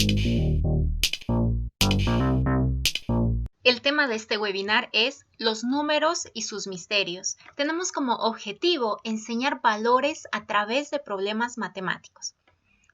El tema de este webinar es los números y sus misterios. Tenemos como objetivo enseñar valores a través de problemas matemáticos.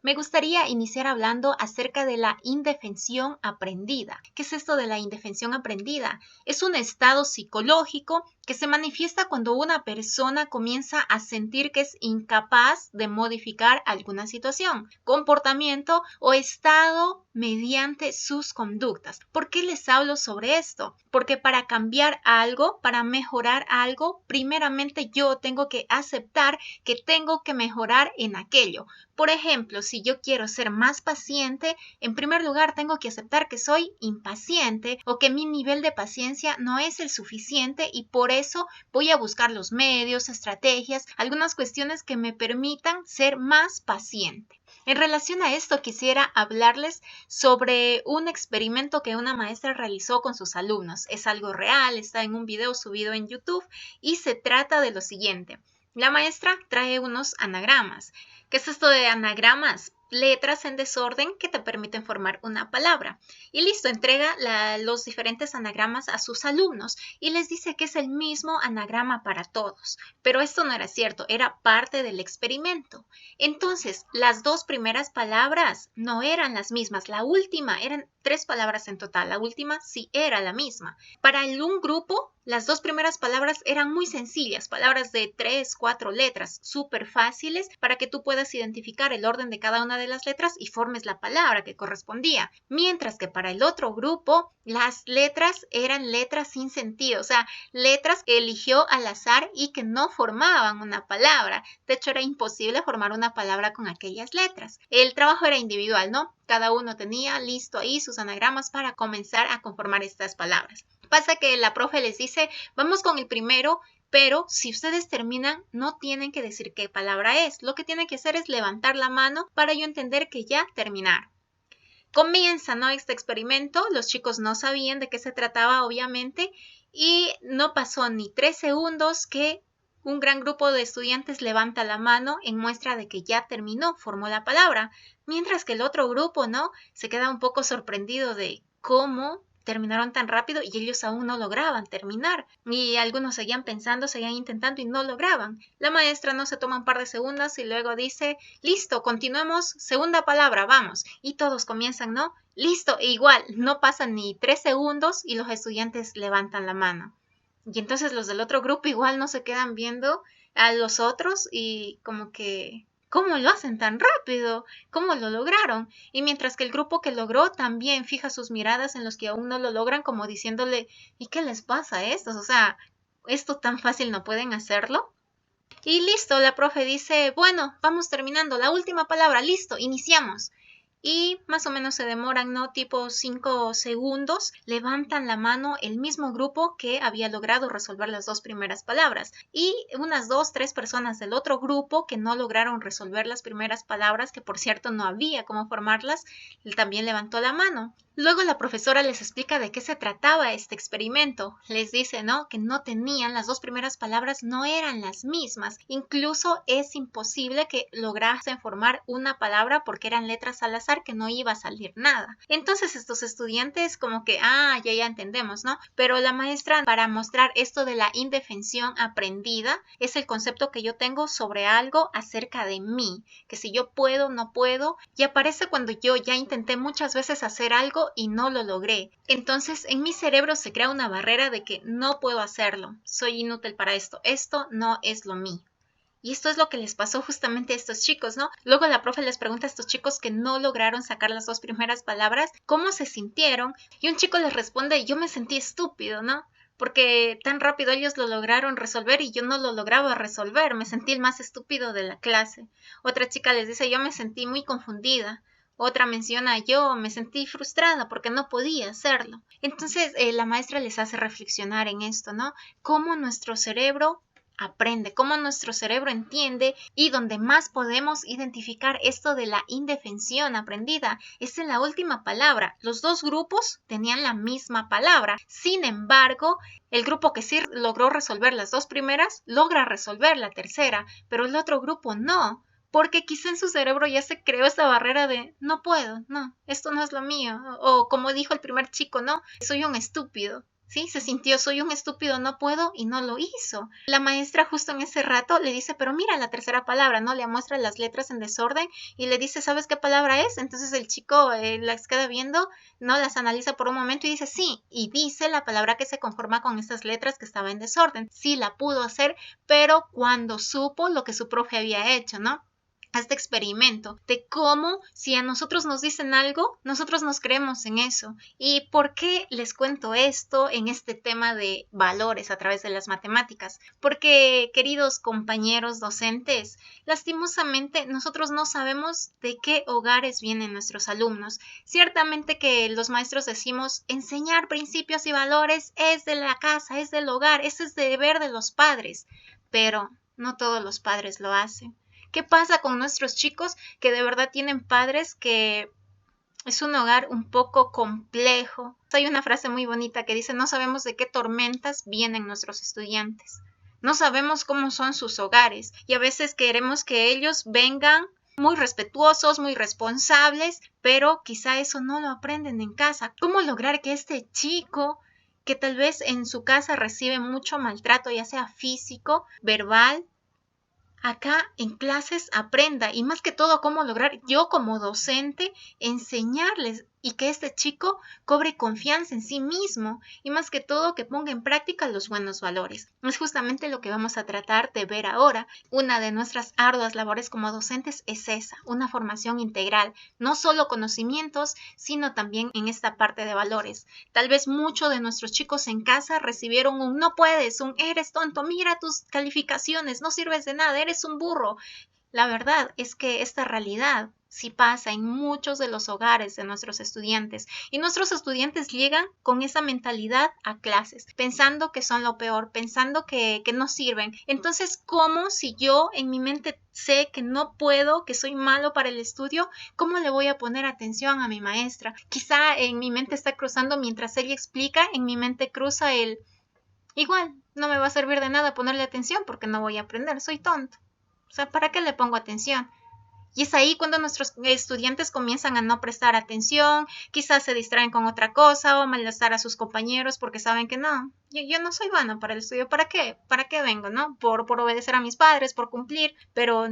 Me gustaría iniciar hablando acerca de la indefensión aprendida. ¿Qué es esto de la indefensión aprendida? Es un estado psicológico que se manifiesta cuando una persona comienza a sentir que es incapaz de modificar alguna situación, comportamiento o estado mediante sus conductas. ¿Por qué les hablo sobre esto? Porque para cambiar algo, para mejorar algo, primeramente yo tengo que aceptar que tengo que mejorar en aquello. Por ejemplo, si yo quiero ser más paciente, en primer lugar tengo que aceptar que soy impaciente o que mi nivel de paciencia no es el suficiente y por eso voy a buscar los medios, estrategias, algunas cuestiones que me permitan ser más paciente. En relación a esto, quisiera hablarles sobre un experimento que una maestra realizó con sus alumnos. Es algo real, está en un video subido en YouTube y se trata de lo siguiente. La maestra trae unos anagramas. ¿Qué es esto de anagramas? Letras en desorden que te permiten formar una palabra. Y listo, entrega los diferentes anagramas a sus alumnos y les dice que es el mismo anagrama para todos. Pero esto no era cierto, era parte del experimento. Entonces, las dos primeras palabras no eran las mismas. La última, eran 3 palabras en total. La última sí era la misma. Para un grupo, las dos primeras palabras eran muy sencillas, palabras de 3, 4 letras, súper fáciles para que tú puedas identificar el orden de cada una de las letras y formes la palabra que correspondía. Mientras que para el otro grupo, las letras eran letras sin sentido, o sea, letras que eligió al azar y que no formaban una palabra. De hecho, era imposible formar una palabra con aquellas letras. El trabajo era individual, ¿no? Cada uno tenía listo ahí sus anagramas para comenzar a conformar estas palabras. Pasa que la profe les dice, vamos con el primero, pero si ustedes terminan, no tienen que decir qué palabra es. Lo que tienen que hacer es levantar la mano para yo entender que ya terminaron. Comienza, ¿no?, este experimento. Los chicos no sabían de qué se trataba, obviamente, y no pasó ni 3 segundos que un gran grupo de estudiantes levanta la mano en muestra de que ya terminó, formó la palabra, mientras que el otro grupo, ¿no?, se queda un poco sorprendido de cómo terminaron tan rápido y ellos aún no lograban terminar. Y algunos seguían pensando, seguían intentando y no lograban. La maestra no se toma un par de segundos y luego dice, listo, continuemos, segunda palabra, vamos. Y todos comienzan, ¿no? Listo, e igual, no pasan ni 3 segundos y los estudiantes levantan la mano. Y entonces los del otro grupo igual no se quedan viendo a los otros y como que, ¿cómo lo hacen tan rápido? ¿Cómo lo lograron? Y mientras que el grupo que logró también fija sus miradas en los que aún no lo logran, como diciéndole, ¿y qué les pasa a estos? O sea, ¿esto tan fácil no pueden hacerlo? Y listo, la profe dice, bueno, vamos terminando, la última palabra, listo, iniciamos. Y más o menos se demoran, ¿no?, tipo 5 segundos, levantan la mano el mismo grupo que había logrado resolver las 2 primeras palabras y unas 2, 3 personas del otro grupo que no lograron resolver las primeras palabras, que por cierto no había cómo formarlas, también levantó la mano. Luego la profesora les explica de qué se trataba este experimento. Les dice, ¿no?, que no tenían, las 2 primeras palabras no eran las mismas. Incluso es imposible que lograsen formar una palabra porque eran letras al azar que no iba a salir nada. Entonces estos estudiantes como que, ya entendemos, ¿no? Pero la maestra, para mostrar esto de la indefensión aprendida, es el concepto que yo tengo sobre algo acerca de mí, que si yo puedo, no puedo, y aparece cuando yo ya intenté muchas veces hacer algo y no lo logré. Entonces en mi cerebro se crea una barrera de que no puedo hacerlo, soy inútil para esto no es lo mío. Y esto es lo que les pasó justamente a estos chicos, ¿no? Luego la profe les pregunta a estos chicos que no lograron sacar las 2 primeras palabras, ¿cómo se sintieron? Y un chico les responde, yo me sentí estúpido, ¿no? Porque tan rápido ellos lo lograron resolver y yo no lo lograba resolver, me sentí el más estúpido de la clase. Otra chica les dice, yo me sentí muy confundida. Otra menciona, yo me sentí frustrada porque no podía hacerlo. Entonces la maestra les hace reflexionar en esto, ¿no? Cómo nuestro cerebro aprende, cómo nuestro cerebro entiende, y donde más podemos identificar esto de la indefensión aprendida es en la última palabra. Los 2 grupos tenían la misma palabra, sin embargo, el grupo que sí logró resolver las 2 primeras logra resolver la tercera, pero el otro grupo no. porque quizá en su cerebro ya se creó esa barrera de no puedo, no, esto no es lo mío, o como dijo el primer chico, no, soy un estúpido. Sí, se sintió, soy un estúpido, no puedo, y no lo hizo. La maestra justo en ese rato le dice, pero mira la tercera palabra, ¿no? Le muestra las letras en desorden y le dice, ¿sabes qué palabra es? Entonces el chico las queda viendo, ¿no? Las analiza por un momento y dice, sí, y dice la palabra que se conforma con esas letras que estaba en desorden. Sí, la pudo hacer, pero cuando supo lo que su profe había hecho, ¿no? Este experimento de cómo si a nosotros nos dicen algo, nosotros nos creemos en eso. ¿Y por qué les cuento esto en este tema de valores a través de las matemáticas? Porque, queridos compañeros docentes, lastimosamente nosotros no sabemos de qué hogares vienen nuestros alumnos. Ciertamente que los maestros decimos enseñar principios y valores es de la casa, es del hogar, ese es deber de los padres, pero no todos los padres lo hacen. ¿Qué pasa con nuestros chicos que de verdad tienen padres que es un hogar un poco complejo? Hay una frase muy bonita que dice, no sabemos de qué tormentas vienen nuestros estudiantes. No sabemos cómo son sus hogares y a veces queremos que ellos vengan muy respetuosos, muy responsables, pero quizá eso no lo aprenden en casa. ¿Cómo lograr que este chico que tal vez en su casa recibe mucho maltrato, ya sea físico, verbal, acá en clases aprenda y más que todo cómo lograr yo como docente enseñarles y que este chico cobre confianza en sí mismo y más que todo que ponga en práctica los buenos valores? Es justamente lo que vamos a tratar de ver ahora. Una de nuestras arduas labores como docentes es esa, una formación integral, no solo conocimientos, sino también en esta parte de valores. Tal vez muchos de nuestros chicos en casa recibieron un no puedes, un eres tonto, mira tus calificaciones, no sirves de nada, eres un burro. La verdad es que esta realidad sí pasa en muchos de los hogares de nuestros estudiantes y nuestros estudiantes llegan con esa mentalidad a clases, pensando que son lo peor, pensando que no sirven. Entonces, ¿cómo si yo en mi mente sé que no puedo, que soy malo para el estudio, cómo le voy a poner atención a mi maestra? Quizá en mi mente está cruzando mientras ella explica, en mi mente cruza el igual, no me va a servir de nada ponerle atención porque no voy a aprender, soy tonto. O sea, ¿para qué le pongo atención? Y es ahí cuando nuestros estudiantes comienzan a no prestar atención, quizás se distraen con otra cosa o molestar a sus compañeros porque saben que no, yo no soy bueno para el estudio, ¿para qué? ¿Para qué vengo, no? Por obedecer a mis padres, por cumplir, pero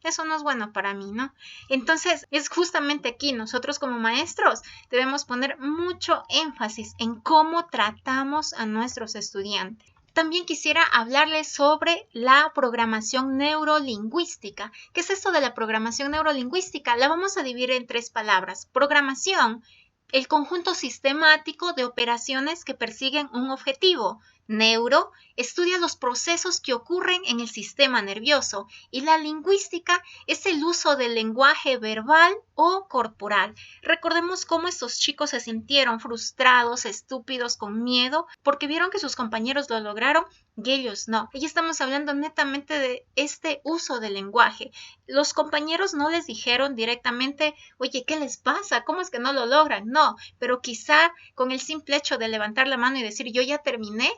eso no es bueno para mí, ¿no? Entonces, es justamente aquí, nosotros como maestros debemos poner mucho énfasis en cómo tratamos a nuestros estudiantes. También quisiera hablarles sobre la programación neurolingüística. ¿Qué es esto de la programación neurolingüística? La vamos a dividir en 3 palabras. Programación, el conjunto sistemático de operaciones que persiguen un objetivo. Neuro, estudia los procesos que ocurren en el sistema nervioso y la lingüística es el uso del lenguaje verbal o corporal. Recordemos cómo estos chicos se sintieron frustrados, estúpidos, con miedo, porque vieron que sus compañeros lo lograron y ellos no. Y estamos hablando netamente de este uso del lenguaje. Los compañeros no les dijeron directamente, oye, ¿qué les pasa? ¿Cómo es que no lo logran? No, pero quizá con el simple hecho de levantar la mano y decir, yo ya terminé,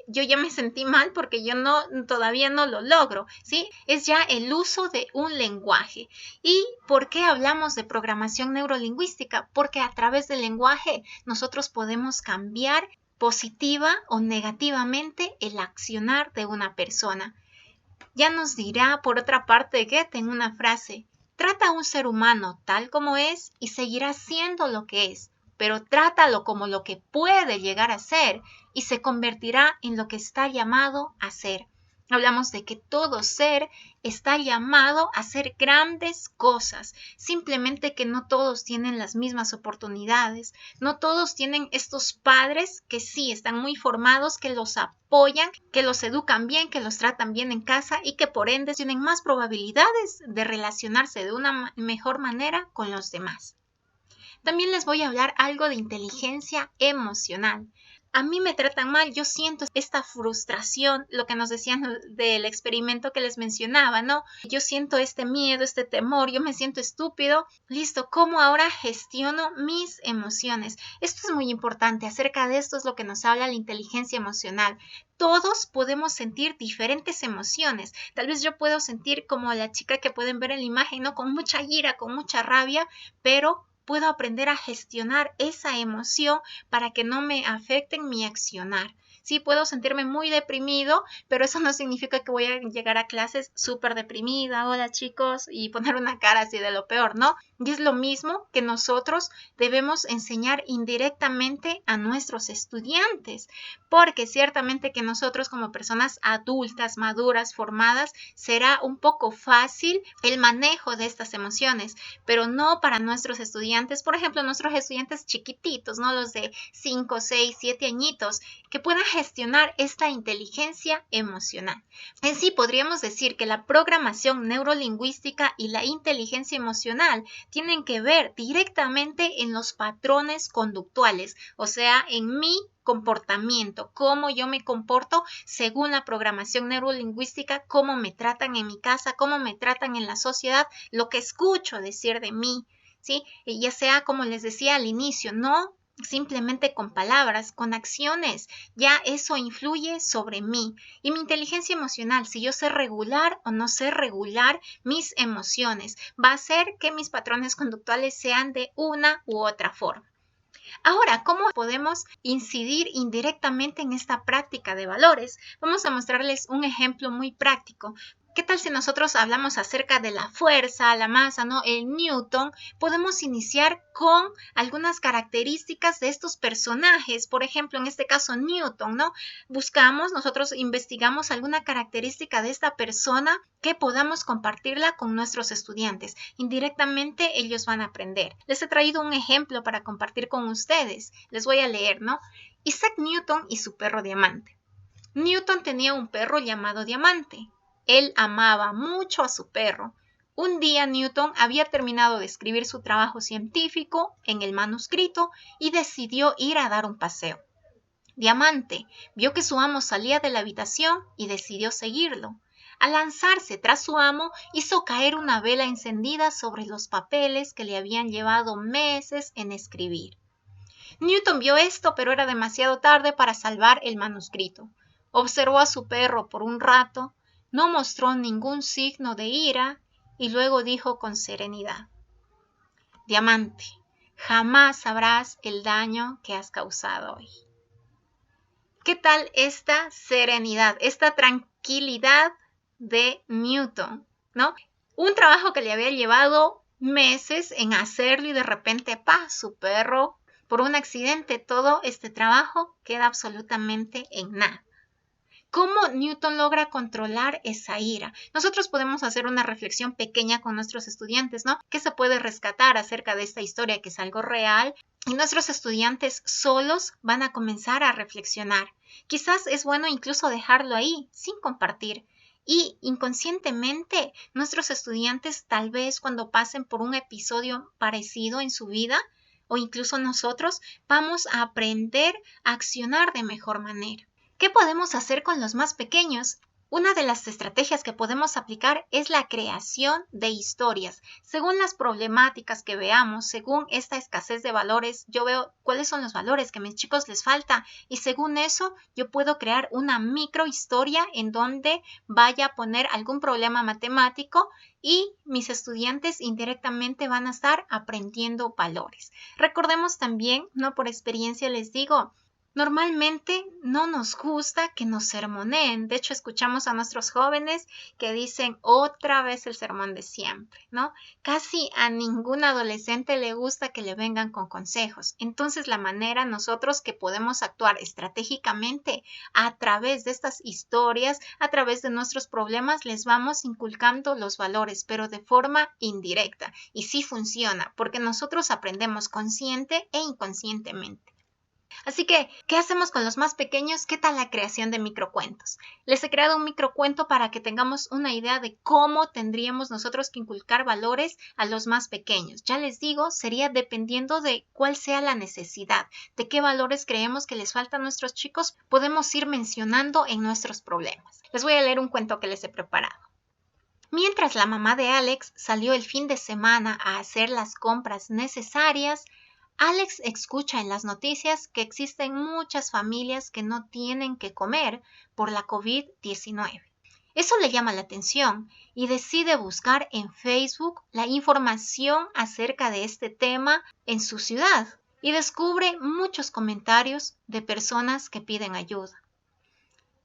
yo ya me sentí mal porque yo todavía no lo logro, ¿sí? Es ya el uso de un lenguaje. ¿Y por qué hablamos de programación neurolingüística? Porque a través del lenguaje nosotros podemos cambiar positiva o negativamente el accionar de una persona. Ya nos dirá por otra parte Goethe en una frase, trata a un ser humano tal como es y seguirá siendo lo que es, pero trátalo como lo que puede llegar a ser y se convertirá en lo que está llamado a ser. Hablamos de que todo ser está llamado a hacer grandes cosas, simplemente que no todos tienen las mismas oportunidades, no todos tienen estos padres que sí están muy formados, que los apoyan, que los educan bien, que los tratan bien en casa y que por ende tienen más probabilidades de relacionarse de una mejor manera con los demás. También les voy a hablar algo de inteligencia emocional. a mí me tratan mal, yo siento esta frustración, lo que nos decían del experimento que les mencionaba, ¿no? Yo siento este miedo, este temor, yo me siento estúpido. Listo, ¿cómo ahora gestiono mis emociones? Esto es muy importante, acerca de esto es lo que nos habla la inteligencia emocional. Todos podemos sentir diferentes emociones. Tal vez yo puedo sentir como la chica que pueden ver en la imagen, ¿no? Con mucha ira, con mucha rabia, pero puedo aprender a gestionar esa emoción para que no me afecte en mi accionar. Sí, puedo sentirme muy deprimido, pero eso no significa que voy a llegar a clases súper deprimida, hola chicos, y poner una cara así de lo peor, ¿no? Y es lo mismo que nosotros debemos enseñar indirectamente a nuestros estudiantes, porque ciertamente que nosotros como personas adultas, maduras, formadas, será un poco fácil el manejo de estas emociones, pero no para nuestros estudiantes, por ejemplo, nuestros estudiantes chiquititos, ¿no? Los de 5, 6, 7 añitos, que puedan gestionar esta inteligencia emocional. En sí, podríamos decir que la programación neurolingüística y la inteligencia emocional tienen que ver directamente en los patrones conductuales, o sea, en mi comportamiento, cómo yo me comporto según la programación neurolingüística, cómo me tratan en mi casa, cómo me tratan en la sociedad, lo que escucho decir de mí, ¿sí? Ya sea, como les decía al inicio, no simplemente con palabras, con acciones, ya eso influye sobre mí. Y mi inteligencia emocional, si yo sé regular o no sé regular mis emociones, va a hacer que mis patrones conductuales sean de una u otra forma. Ahora, ¿cómo podemos incidir indirectamente en esta práctica de valores? Vamos a mostrarles un ejemplo muy práctico. ¿Qué tal si nosotros hablamos acerca de la fuerza, la masa, ¿no? El Newton? Podemos iniciar con algunas características de estos personajes. Por ejemplo, en este caso Newton, ¿no? Nosotros investigamos alguna característica de esta persona que podamos compartirla con nuestros estudiantes. Indirectamente ellos van a aprender. Les he traído un ejemplo para compartir con ustedes. Les voy a leer, ¿no? Isaac Newton y su perro Diamante. Newton tenía un perro llamado Diamante. Él amaba mucho a su perro. Un día Newton había terminado de escribir su trabajo científico en el manuscrito y decidió ir a dar un paseo. Diamante vio que su amo salía de la habitación y decidió seguirlo. Al lanzarse tras su amo, hizo caer una vela encendida sobre los papeles que le habían llevado meses en escribir. Newton vio esto, pero era demasiado tarde para salvar el manuscrito. Observó a su perro por un rato, no mostró ningún signo de ira y luego dijo con serenidad: Diamante, jamás sabrás el daño que has causado hoy. ¿Qué tal esta serenidad, esta tranquilidad de Newton, ¿no? Un trabajo que le había llevado meses en hacerlo y de repente, su perro, por un accidente, todo este trabajo queda absolutamente en nada. ¿Cómo Newton logra controlar esa ira? Nosotros podemos hacer una reflexión pequeña con nuestros estudiantes, ¿no? ¿Qué se puede rescatar acerca de esta historia que es algo real? Y nuestros estudiantes solos van a comenzar a reflexionar. Quizás es bueno incluso dejarlo ahí, sin compartir. Y inconscientemente, nuestros estudiantes tal vez cuando pasen por un episodio parecido en su vida, o incluso nosotros, vamos a aprender a accionar de mejor manera. ¿Qué podemos hacer con los más pequeños? Una de las estrategias que podemos aplicar es la creación de historias. Según las problemáticas que veamos, según esta escasez de valores, yo veo cuáles son los valores que a mis chicos les falta y según eso yo puedo crear una microhistoria en donde vaya a poner algún problema matemático y mis estudiantes indirectamente van a estar aprendiendo valores. Recordemos también, no por experiencia les digo, normalmente no nos gusta que nos sermoneen. De hecho, escuchamos a nuestros jóvenes que dicen otra vez el sermón de siempre, ¿no? Casi a ningún adolescente le gusta que le vengan con consejos. Entonces, la manera nosotros que podemos actuar estratégicamente a través de estas historias, a través de nuestros problemas, les vamos inculcando los valores, pero de forma indirecta. Y sí funciona, porque nosotros aprendemos consciente e inconscientemente. Así que, ¿qué hacemos con los más pequeños? ¿Qué tal la creación de microcuentos? Les he creado un microcuento para que tengamos una idea de cómo tendríamos nosotros que inculcar valores a los más pequeños. Ya les digo, sería dependiendo de cuál sea la necesidad, de qué valores creemos que les faltan a nuestros chicos, podemos ir mencionando en nuestros problemas. Les voy a leer un cuento que les he preparado. Mientras la mamá de Alex salió el fin de semana a hacer las compras necesarias, Alex escucha en las noticias que existen muchas familias que no tienen que comer por la COVID-19. Eso le llama la atención y decide buscar en Facebook la información acerca de este tema en su ciudad y descubre muchos comentarios de personas que piden ayuda.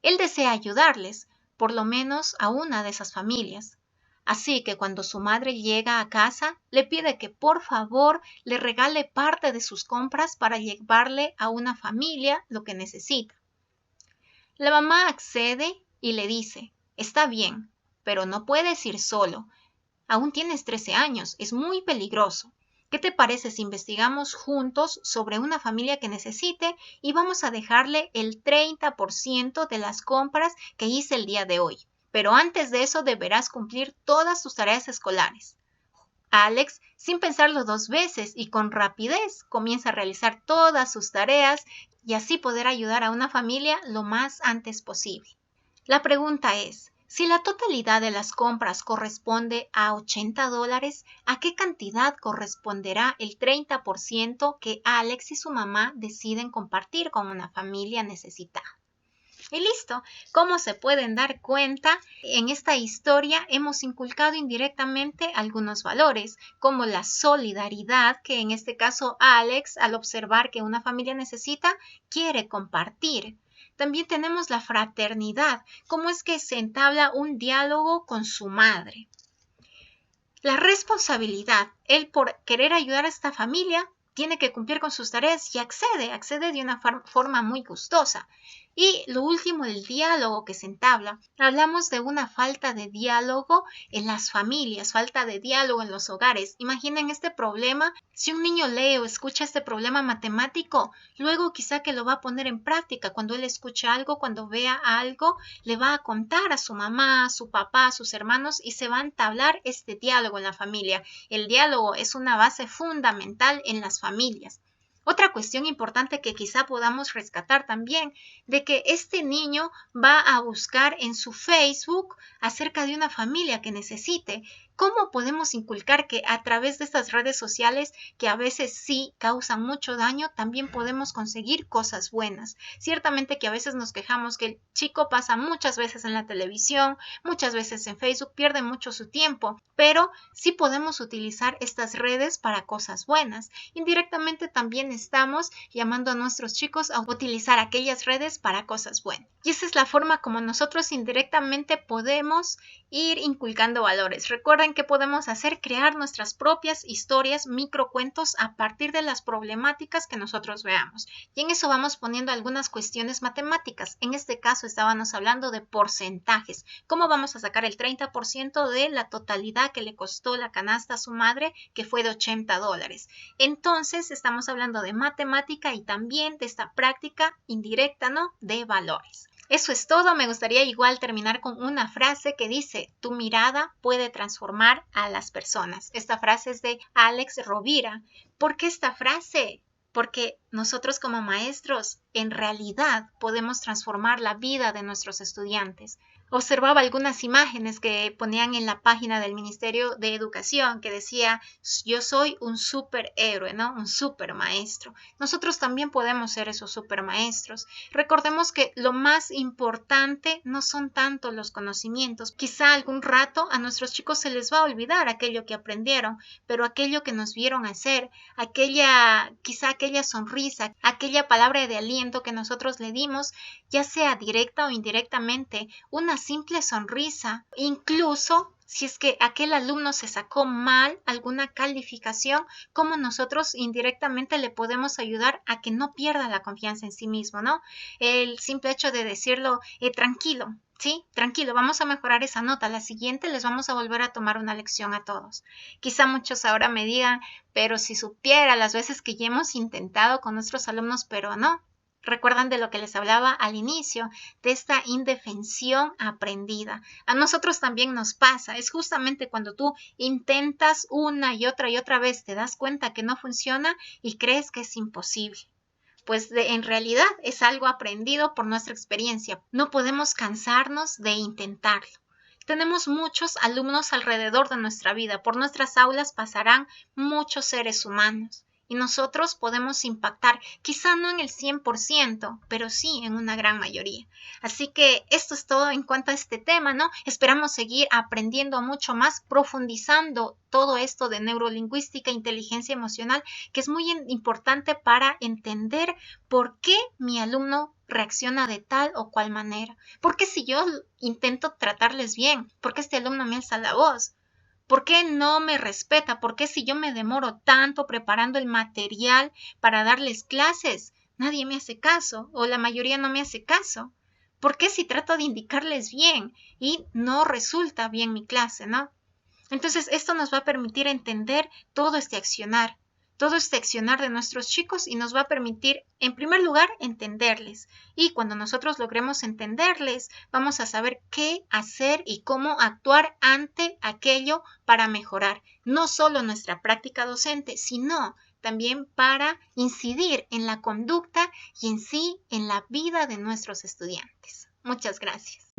Él desea ayudarles, por lo menos a una de esas familias. Así que cuando su madre llega a casa, le pide que por favor le regale parte de sus compras para llevarle a una familia lo que necesita. La mamá accede y le dice, está bien, pero no puedes ir solo. Aún tienes 13 años, es muy peligroso. ¿Qué te parece si investigamos juntos sobre una familia que necesite y vamos a dejarle el 30% de las compras que hice el día de hoy? Pero antes de eso deberás cumplir todas tus tareas escolares. Alex, sin pensarlo dos veces y con rapidez, comienza a realizar todas sus tareas y así poder ayudar a una familia lo más antes posible. La pregunta es, si la totalidad de las compras corresponde a $80, ¿a qué cantidad corresponderá el 30% que Alex y su mamá deciden compartir con una familia necesitada? Y listo, como se pueden dar cuenta, en esta historia hemos inculcado indirectamente algunos valores, como la solidaridad, que en este caso Alex, al observar que una familia necesita, quiere compartir. También tenemos la fraternidad, cómo es que se entabla un diálogo con su madre. La responsabilidad, él por querer ayudar a esta familia, tiene que cumplir con sus tareas y accede de una forma muy gustosa. Y lo último, el diálogo que se entabla. Hablamos de una falta de diálogo en las familias, falta de diálogo en los hogares. Imaginen este problema, si un niño lee o escucha este problema matemático, luego quizá que lo va a poner en práctica. Cuando él escuche algo, cuando vea algo, le va a contar a su mamá, a su papá, a sus hermanos y se va a entablar este diálogo en la familia. El diálogo es una base fundamental en las familias. Otra cuestión importante que quizá podamos rescatar también, de que este niño va a buscar en su Facebook acerca de una familia que necesite. ¿Cómo podemos inculcar que a través de estas redes sociales, que a veces sí causan mucho daño, también podemos conseguir cosas buenas? Ciertamente que a veces nos quejamos que el chico pasa muchas veces en la televisión, muchas veces en Facebook, pierde mucho su tiempo, pero sí podemos utilizar estas redes para cosas buenas. Indirectamente también estamos llamando a nuestros chicos a utilizar aquellas redes para cosas buenas. Y esa es la forma como nosotros indirectamente podemos ir inculcando valores. Recuerden que podemos hacer crear nuestras propias historias, microcuentos a partir de las problemáticas que nosotros veamos. Y en eso vamos poniendo algunas cuestiones matemáticas. En este caso estábamos hablando de porcentajes. ¿Cómo vamos a sacar el 30% de la totalidad que le costó la canasta a su madre, que fue de $80? Entonces estamos hablando de matemática y también de esta práctica indirecta, ¿no?, de valores. Eso es todo. Me gustaría igual terminar con una frase que dice, tu mirada puede transformar a las personas. Esta frase es de Alex Rovira. ¿Por qué esta frase? Porque nosotros como maestros en realidad podemos transformar la vida de nuestros estudiantes. Observaba algunas imágenes que ponían en la página del Ministerio de Educación que decía, yo soy un superhéroe, ¿no? Un supermaestro. Nosotros también podemos ser esos supermaestros. Recordemos que lo más importante no son tanto los conocimientos. Quizá algún rato a nuestros chicos se les va a olvidar aquello que aprendieron, pero aquello que nos vieron hacer, quizá aquella sonrisa, aquella palabra de aliento que nosotros le dimos, ya sea directa o indirectamente, una simple sonrisa, incluso si es que aquel alumno se sacó mal alguna calificación, cómo nosotros indirectamente le podemos ayudar a que no pierda la confianza en sí mismo, ¿no? El simple hecho de decirlo, tranquilo, Sí, tranquilo, vamos a mejorar esa nota. La siguiente les vamos a volver a tomar una lección a todos. Quizá muchos ahora me digan, pero si supiera las veces que ya hemos intentado con nuestros alumnos, pero no. Recuerdan de lo que les hablaba al inicio, de esta indefensión aprendida. A nosotros también nos pasa. Es justamente cuando tú intentas una y otra vez, te das cuenta que no funciona y crees que es imposible. Pues en realidad es algo aprendido por nuestra experiencia. No podemos cansarnos de intentarlo. Tenemos muchos alumnos alrededor de nuestra vida. Por nuestras aulas pasarán muchos seres humanos. Y nosotros podemos impactar, quizá no en el 100%, pero sí en una gran mayoría. Así que esto es todo en cuanto a este tema, ¿no? Esperamos seguir aprendiendo mucho más, profundizando todo esto de neurolingüística e inteligencia emocional, que es muy importante para entender por qué mi alumno reacciona de tal o cual manera. Porque si yo intento tratarles bien, ¿por qué este alumno me alza la voz? ¿Por qué no me respeta? ¿Por qué si yo me demoro tanto preparando el material para darles clases, nadie me hace caso o la mayoría no me hace caso? ¿Por qué si trato de indicarles bien y no resulta bien mi clase, no? Entonces, esto nos va a permitir entender todo este accionar de nuestros chicos y nos va a permitir, en primer lugar, entenderles. Y cuando nosotros logremos entenderles, vamos a saber qué hacer y cómo actuar ante aquello para mejorar no solo nuestra práctica docente, sino también para incidir en la conducta y en sí en la vida de nuestros estudiantes. Muchas gracias.